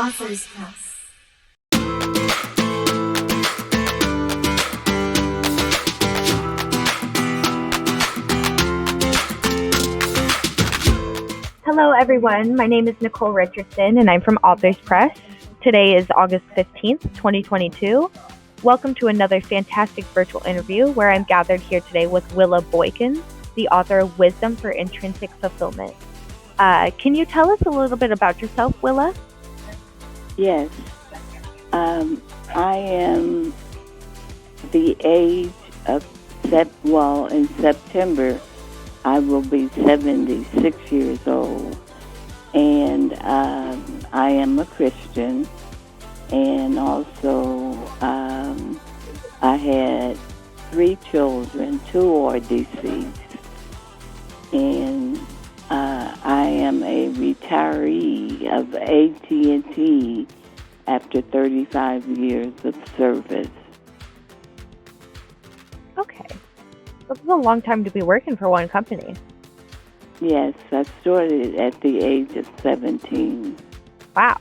Authors Press. Hello everyone, my name is Nicole Richardson and I'm from Authors Press. Today is August 15th, 2022. Welcome to another fantastic virtual interview where I'm gathered here today with Willa Boykin, the author of Wisdom for Intrinsic Fulfillment. Can you tell us a little bit about yourself, Willa? Yes. I am the age of, in September, I will be 76 years old. And I am a Christian. And also, I had 3 children, 2 are deceased. And I am a retiree of AT&T after 35 years of service. Okay. This is a long time to be working for one company. Yes, I started at the age of 17. Wow.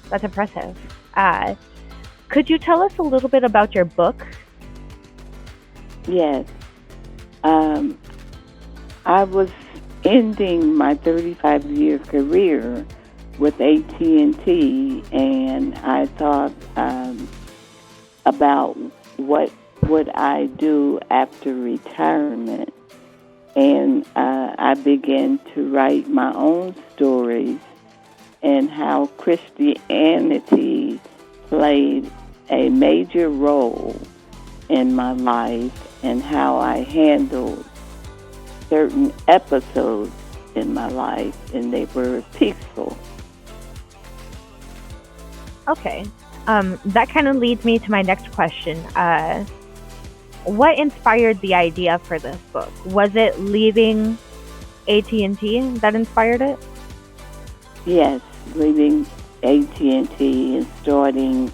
That's impressive. Could you tell us a little bit about your book? Yes. I was ending my 35-year career with AT&T, and I thought about what would I do after retirement. And I began to write my own stories and how Christianity played a major role in my life and how I handled certain episodes in my life, and they were peaceful. Okay. That kind of leads me to my next question. What inspired the idea for this book? Was it leaving AT&T that inspired it? Yes, leaving AT&T and starting,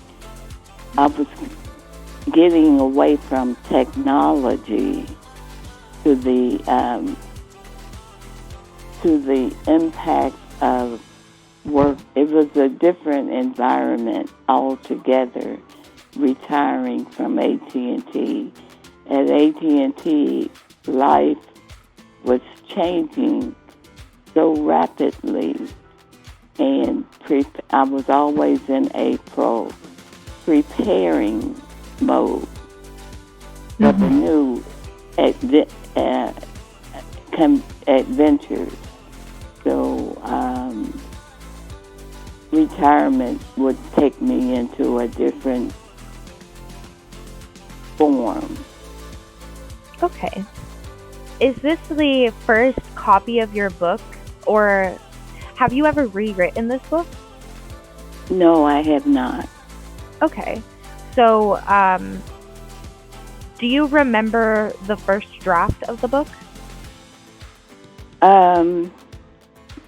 I was getting away from technology to the impact of work. It was a different environment altogether, retiring from AT&T. At AT&T, life was changing so rapidly, and I was always in a preparing mode for the new adventures. So retirement would take me into a different form. Okay. Is this the first copy of your book, or have you ever rewritten this book? No, I have not. Okay. So, do you remember the first draft of the book?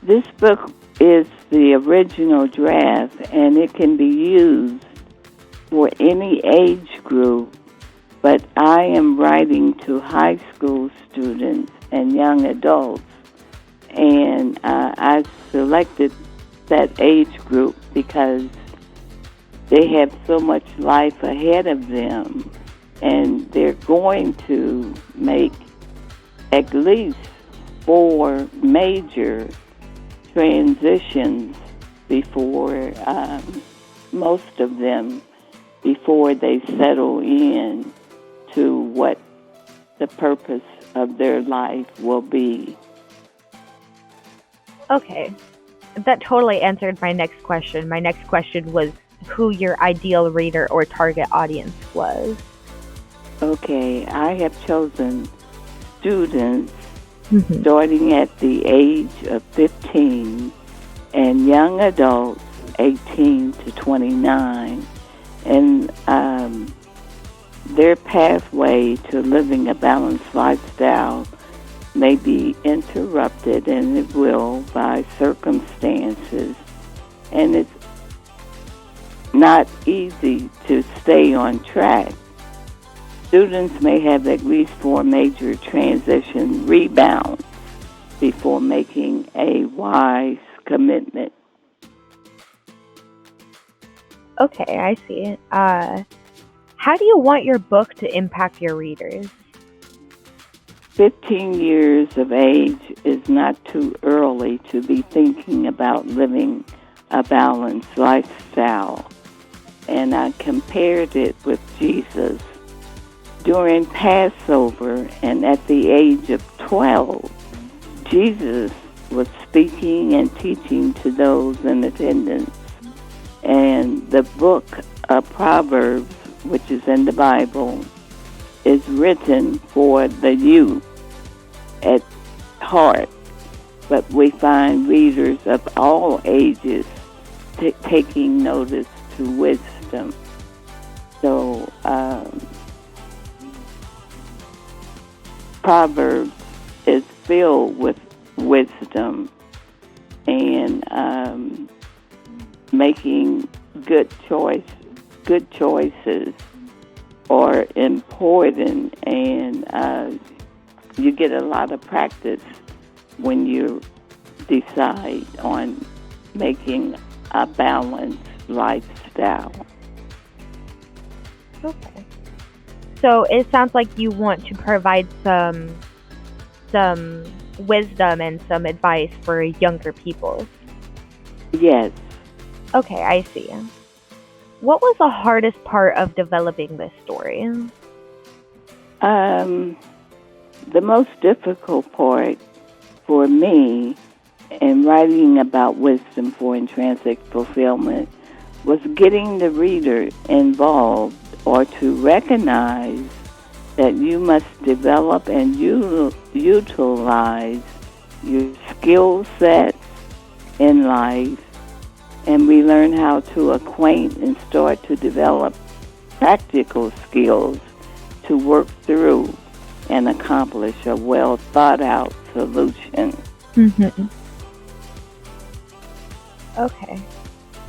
This book is the original draft, and it can be used for any age group, but I am writing to high school students and young adults, and I selected that age group because they have so much life ahead of them, and they're going to make at least 4 major transitions before, most of them, before they settle in to what the purpose of their life will be. Okay. That totally answered my next question. My next question was who your ideal reader or target audience was. Okay, I have chosen students starting at the age of 15 and young adults 18 to 29. And their pathway to living a balanced lifestyle may be interrupted, and it will, by circumstances. And it's not easy to stay on track. Students may have at least 4 major transition rebounds before making a wise commitment. Okay, I see. How do you want your book to impact your readers? 15 years of age is not too early to be thinking about living a balanced lifestyle. And I compared it with Jesus. During Passover and at the age of 12, Jesus was speaking and teaching to those in attendance. And the book of Proverbs, which is in the Bible, is written for the youth at heart. But we find readers of all ages taking notice to wisdom. So, Proverbs is filled with wisdom and making good choices are important, and you get a lot of practice when you decide on making a balanced lifestyle. Okay. So it sounds like you want to provide some wisdom and some advice for younger people. Yes. Okay, I see. What was the hardest part of developing this story? The most difficult part for me in writing about wisdom for intrinsic fulfillment was getting the reader involved, or to recognize that you must develop and utilize your skill sets in life, and we learn how to acquaint and start to develop practical skills to work through and accomplish a well thought out solution. Mm-hmm. Okay.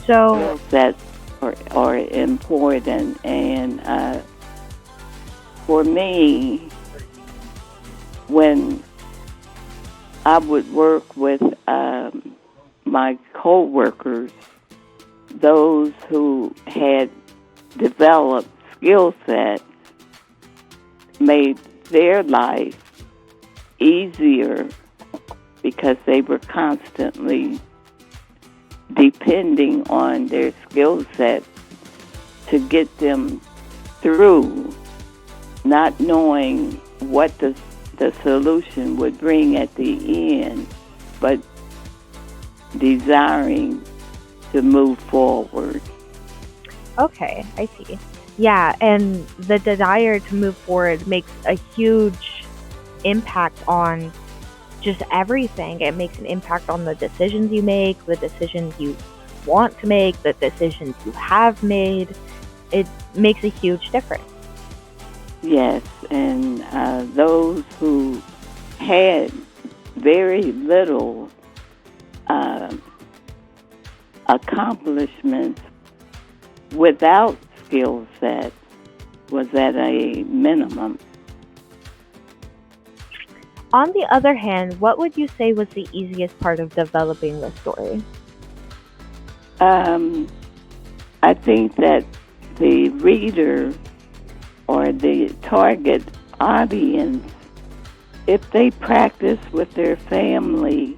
So skill sets are important, and for me, when I would work with my co-workers, those who had developed skill sets made their life easier because they were constantly depending on their skill set to get them through, not knowing what the solution would bring at the end, but desiring to move forward. Okay, I see. Yeah, and the desire to move forward makes a huge impact on just everything. It makes an impact on the decisions you make, the decisions you want to make, the decisions you have made. It makes a huge difference. Yes, and those who had very little accomplishments without skill set was at a minimum. On the other hand, what would you say was the easiest part of developing the story? I think that the reader or the target audience, if they practice with their family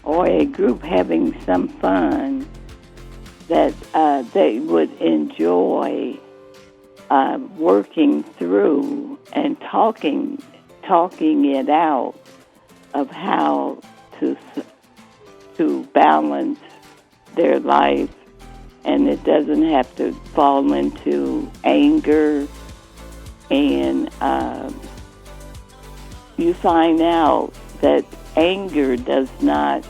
or a group having some fun, that they would enjoy working through and talking it out of how to balance their life, and it doesn't have to fall into anger, and you find out that anger does not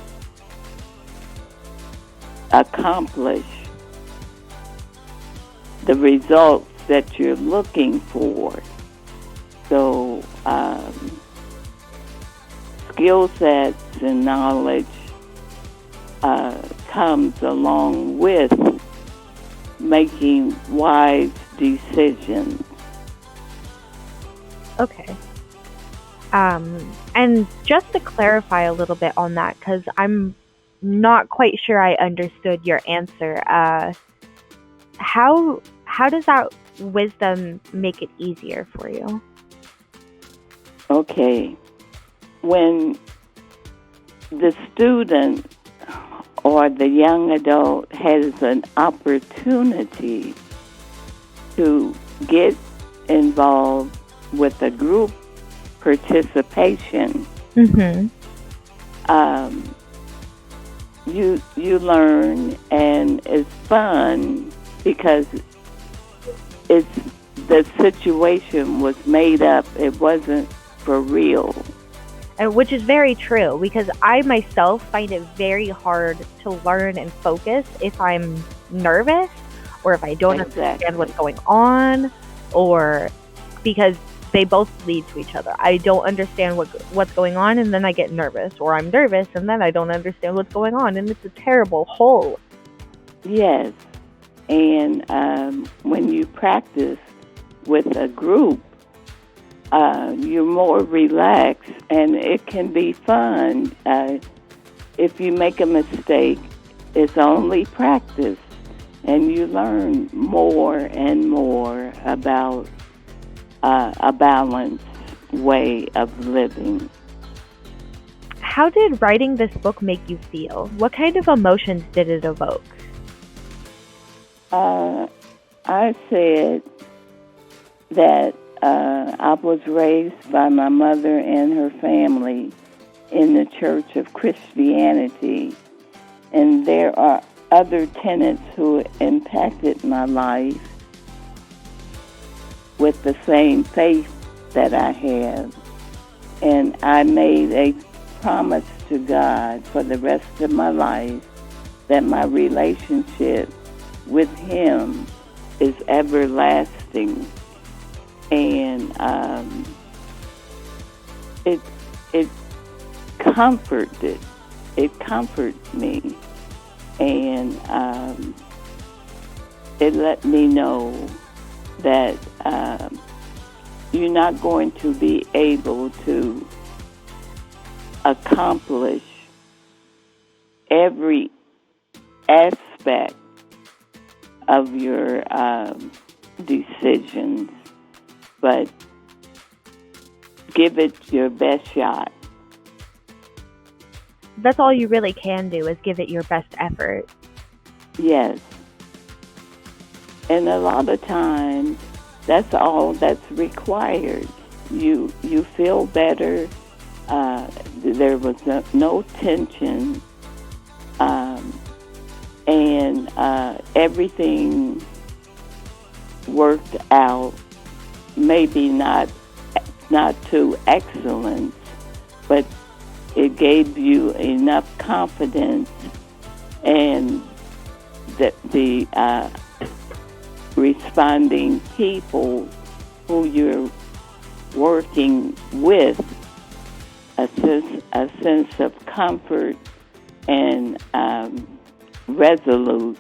accomplish the results that you're looking for. So skill sets and knowledge comes along with making wise decisions. Okay. And just to clarify a little bit on that, because I'm not quite sure I understood your answer. how does that wisdom make it easier for you? Okay. When the student or the young adult has an opportunity to get involved with a group participation, Mm-hmm. you learn, and it's fun because it's the situation was made up. It wasn't for real. Which is very true, because I myself find it very hard to learn and focus if I'm nervous or if I don't understand what's going on, or because they both lead to each other. I don't understand what's going on, and then I get nervous, or I'm nervous and then I don't understand what's going on, and it's a terrible hole. Yes, and when you practice with a group, you're more relaxed, and it can be fun. If you make a mistake, it's only practice, and you learn more and more about a balanced way of living. How did writing this book make you feel? What kind of emotions did it evoke? I said that I was raised by my mother and her family in the Church of Christianity, and there are other tenets who impacted my life with the same faith that I have. And I made a promise to God for the rest of my life that my relationship with Him is everlasting. And it comforted me, and it let me know that you're not going to be able to accomplish every aspect of your decisions, but give it your best shot. That's all you really can do, is give it your best effort. Yes. And a lot of times, that's all that's required. You feel better. There was no tension. And everything worked out. Maybe not to excellence, but it gave you enough confidence, and that the responding people who you're working with a sense of comfort and resolute.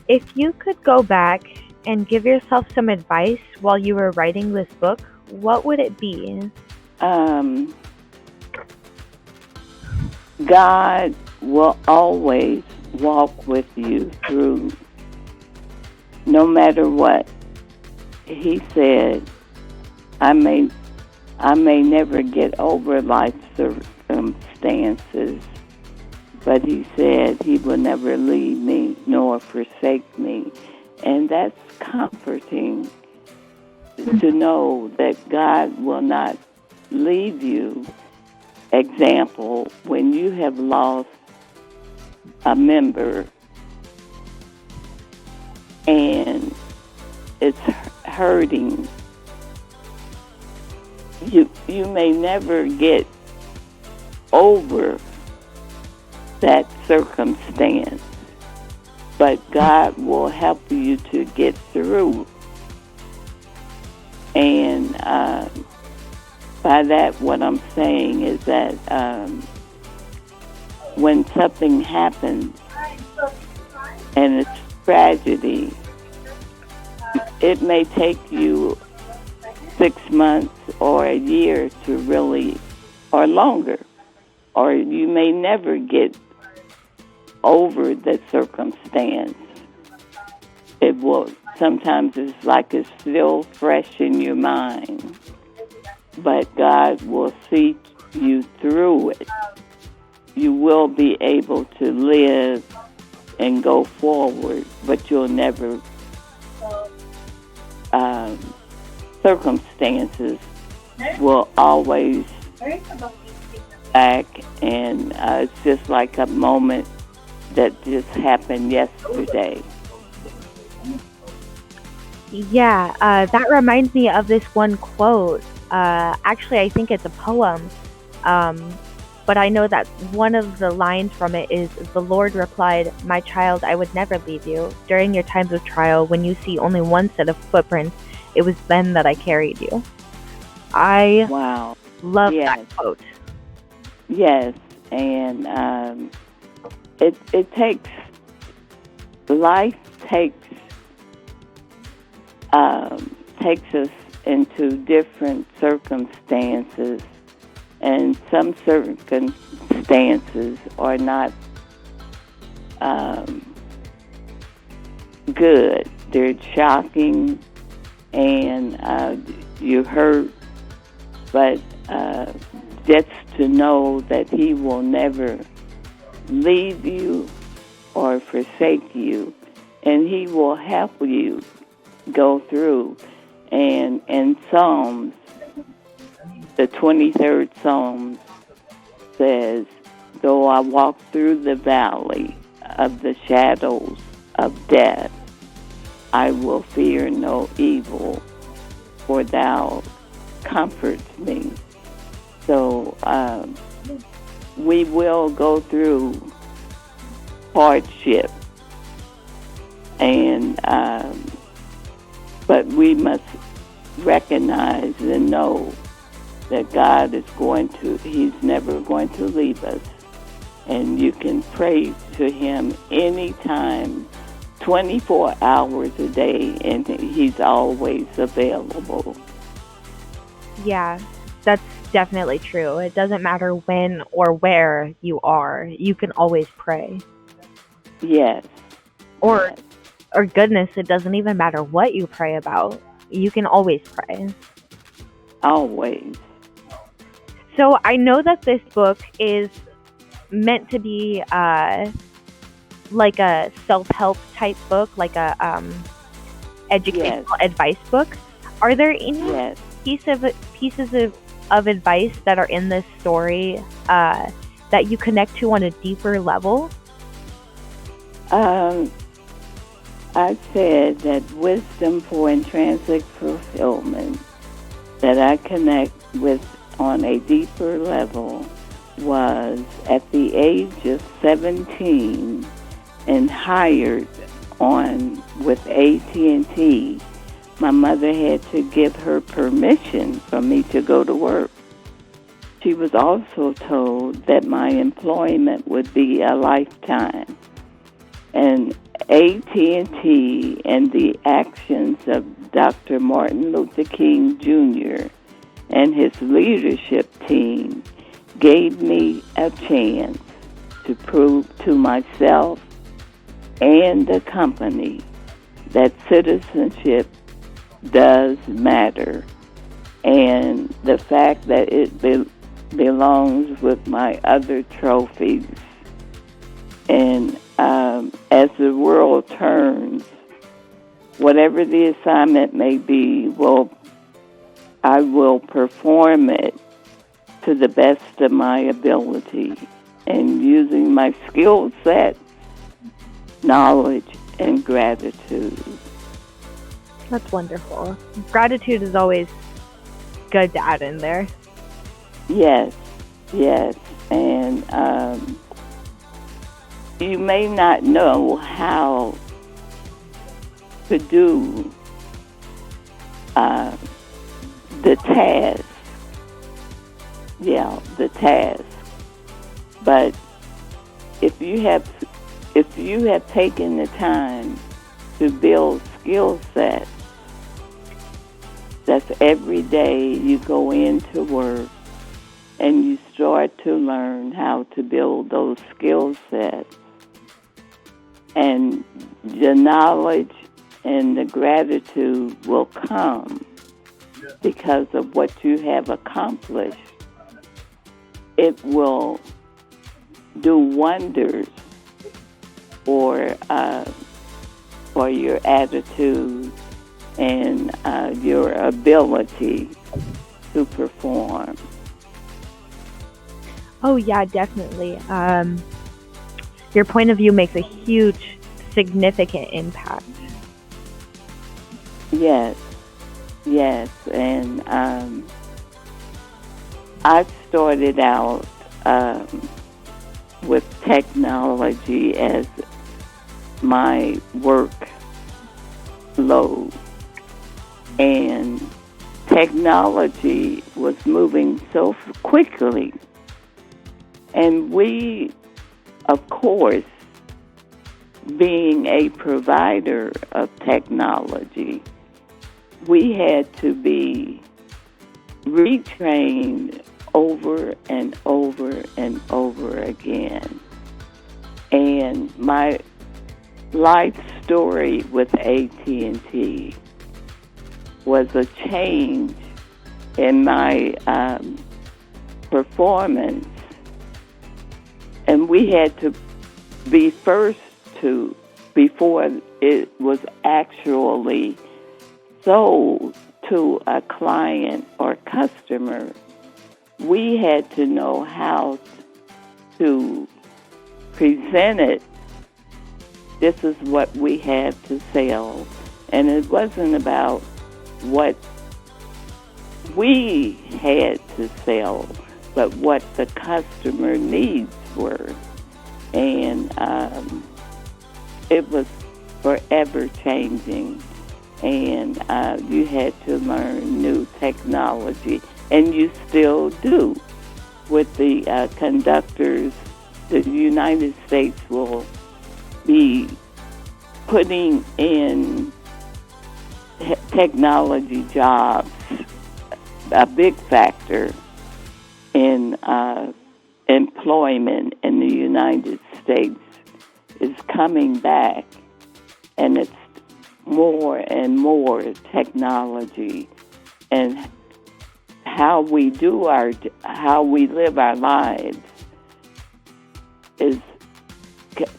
If you could go back and give yourself some advice while you were writing this book, what would it be? God will always walk with you through, no matter what. He said, I may never get over life circumstances, but He said He will never leave me nor forsake me. And that's comforting to know that God will not leave you. Example, when you have lost a member and it's hurting, you may never get over that circumstance, but God will help you to get through. And by that, what I'm saying is that when something happens and it's tragedy, it may take you 6 months or a year to really, or longer, or you may never get over the circumstance. It will, sometimes it's like it's still fresh in your mind, but God will see you through it. You will be able to live and go forward, but you'll never, circumstances will always back, and it's just like a moment that just happened yesterday. Yeah, that reminds me of this one quote. Actually, I think it's a poem, but I know that one of the lines from it is, "The Lord replied, 'My child, I would never leave you. During your times of trial, when you see only one set of footprints, it was then that I carried you." I Wow. love Yes. that quote. Yes, and it takes, life takes us into different circumstances, and some circumstances are not good. They're shocking, and you hurt, but just to know that He will never leave you or forsake you, and He will help you go through. And in Psalms, the 23rd Psalm says, "Though I walk through the valley of the shadows of death, I will fear no evil, for thou comforts me." So we will go through hardship, and but we must recognize and know that God is He's never going to leave us. And you can pray to Him anytime, 24 hours a day, and He's always available. Yeah, that's definitely true. It doesn't matter when or where you are. You can always pray. Yes. Or goodness, it doesn't even matter what you pray about. You can always pray. Always. So I know that this book is meant to be like a self-help type book, like a educational advice book. Are there any pieces of advice that are in this story that you connect to on a deeper level? I said that wisdom for intrinsic fulfillment that I connect with on a deeper level was at the age of 17 and hired on with AT&T. My mother had to give her permission for me to go to work. She was also told that my employment would be a lifetime. And AT&T and the actions of Dr. Martin Luther King Jr. and his leadership team gave me a chance to prove to myself and the company that citizenship does matter, and the fact that it belongs with my other trophies. And as the world turns, whatever the assignment may be, I will perform it to the best of my ability, and using my skill set, knowledge, and gratitude. That's wonderful. Gratitude is always good to add in there. Yes. And you may not know how to do the task. The task. But if you have taken the time to build skill sets, that's every day you go into work and you start to learn how to build those skill sets, and the knowledge and the gratitude will come because of what you have accomplished. It will do wonders for your attitude and your ability to perform. Oh, yeah, definitely. Your point of view makes a huge, significant impact. Yes, and I started out with technology as my work load, and technology was moving so quickly, and we, of course, being a provider of technology, we had to be retrained over and over and over again. And my life story with AT&T was a change in my performance. And we had to be first to, before it was actually sold to a client or customer, we had to know how to present it. This is what we had to sell. And it wasn't about what we had to sell, but what the customer needs were. And it was forever changing. And you had to learn new technology. And you still do. With the conductors, the United States will be putting in technology jobs. A big factor in employment in the United States is coming back, and it's more and more technology, and how we live our lives is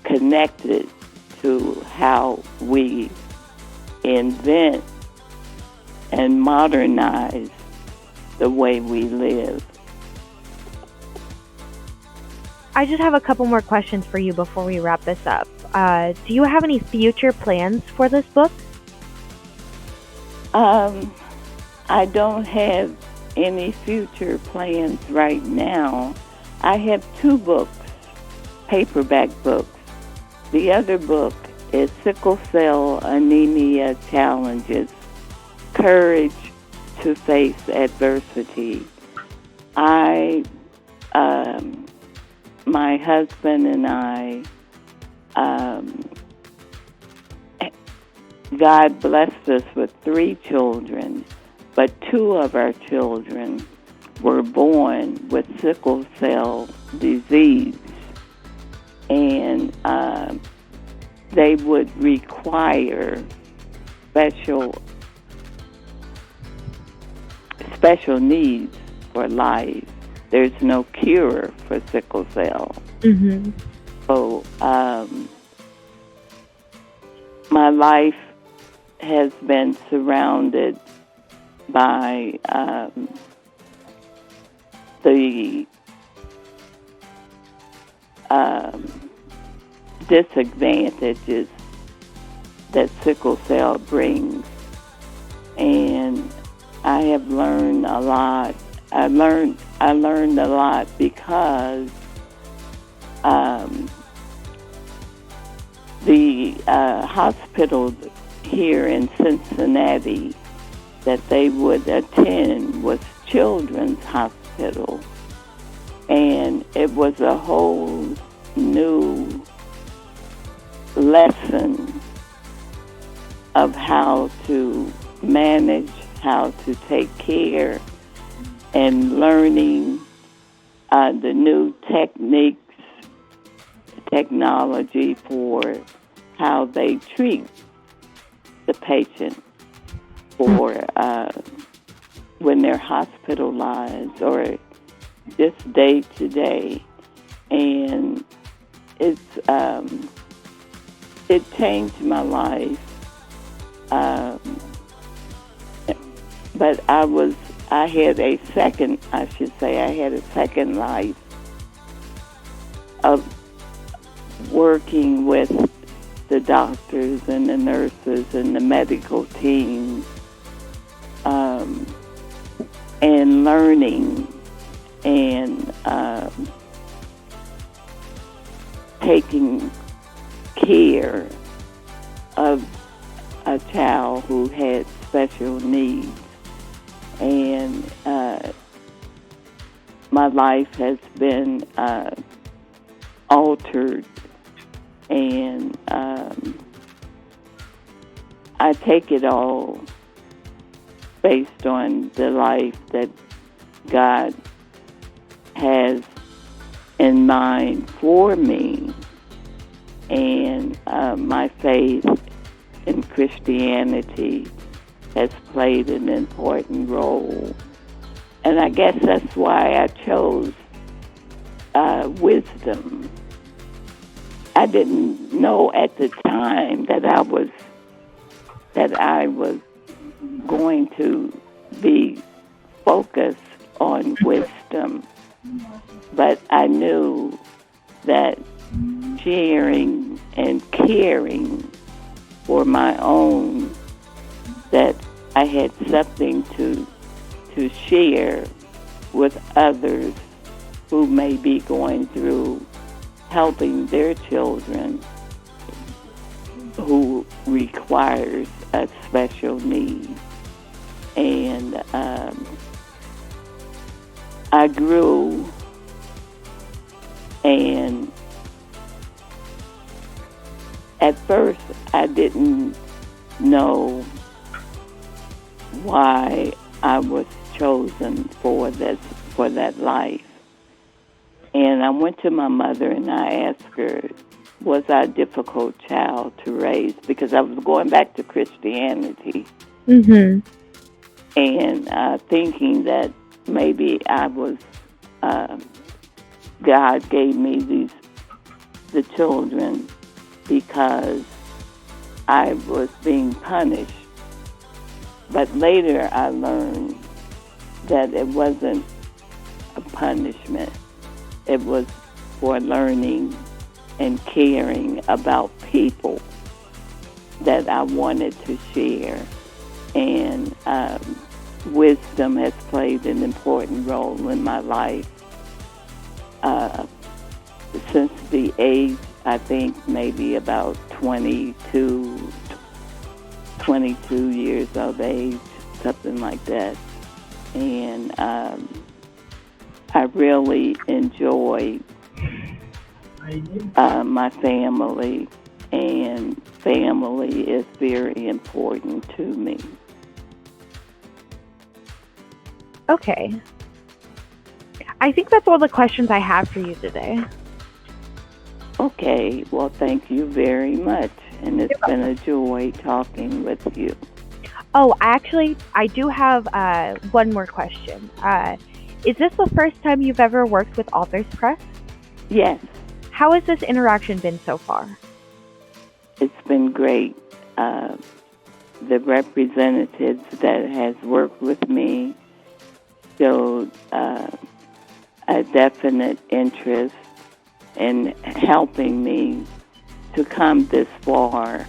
connected to how we invent and modernize the way we live. I just have a couple more questions for you before we wrap this up. Do you have any future plans for this book? I don't have any future plans right now. I have 2 books, paperback books. The other book is Sickle Cell Anemia Challenges, Courage to Face Adversity. My husband and I, God blessed us with 3 children, but 2 of our children were born with sickle cell disease, and they would require special needs for life. There's no cure for sickle cell. Mm-hmm. So my life has been surrounded by the disadvantages that sickle cell brings, and I have learned a lot. I learned a lot because the hospital here in Cincinnati that they would attend was Children's Hospital, and it was a whole new lesson of how to manage, how to take care, and learning the new technology for how they treat the patient or when they're hospitalized or just day to day. And it changed my life. But I had a second life of working with the doctors and the nurses and the medical teams, and learning and taking care of a child who had special needs. And my life has been altered, and I take it all based on the life that God has in mind for me, and my faith in Christianity has played an important role. And I guess that's why I chose wisdom. I didn't know at the time that I was going to be focused on wisdom, but I knew that sharing and caring for my own, that I had something to share with others who may be going through helping their children who requires a special need. And I grew, and at first I didn't know why I was chosen for that life. And I went to my mother and I asked her, was I a difficult child to raise? Because I was going back to Christianity. Mm-hmm. And thinking that maybe I was, God gave me the children because I was being punished. But later I learned that it wasn't a punishment. It was for learning and caring about people that I wanted to share. And wisdom has played an important role in my life since the age, I think, maybe about 22 years of age, something like that. And I really enjoy my family, and family is very important to me. Okay. I think that's all the questions I have for you today. Okay, well, thank you very much, and it's been a joy talking with you. Oh, actually, I do have one more question. Is this the first time you've ever worked with Authors Press? Yes. How has this interaction been so far? It's been great. The representatives that has worked with me showed a definite interest in helping me to come this far,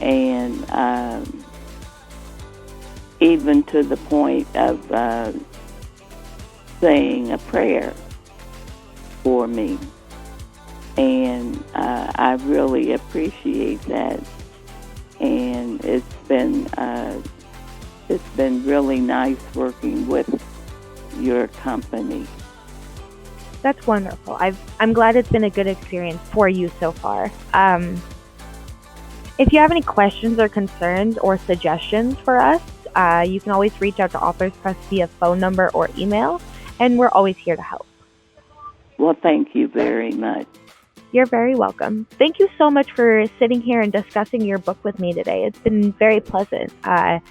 and even to the point of saying a prayer for me. And I really appreciate that. And it's been really nice working with your company. That's wonderful. I'm glad it's been a good experience for you so far. If you have any questions or concerns or suggestions for us, you can always reach out to Authors Press via phone number or email, and we're always here to help. Well, thank you very much. You're very welcome. Thank you so much for sitting here and discussing your book with me today. It's been very pleasant. I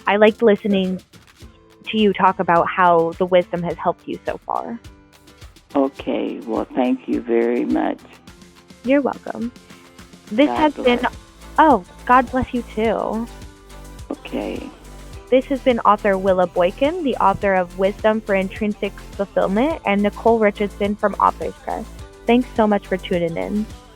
liked listening to you talk about how the wisdom has helped you so far. Okay, well, thank you very much. You're welcome. This God has bless. been, oh, God bless you too. Okay. This has been author Willa Boykin, the author of Wisdom for Intrinsic Fulfillment, and Nicole Richardson from Authors Press. Thanks so much for tuning in.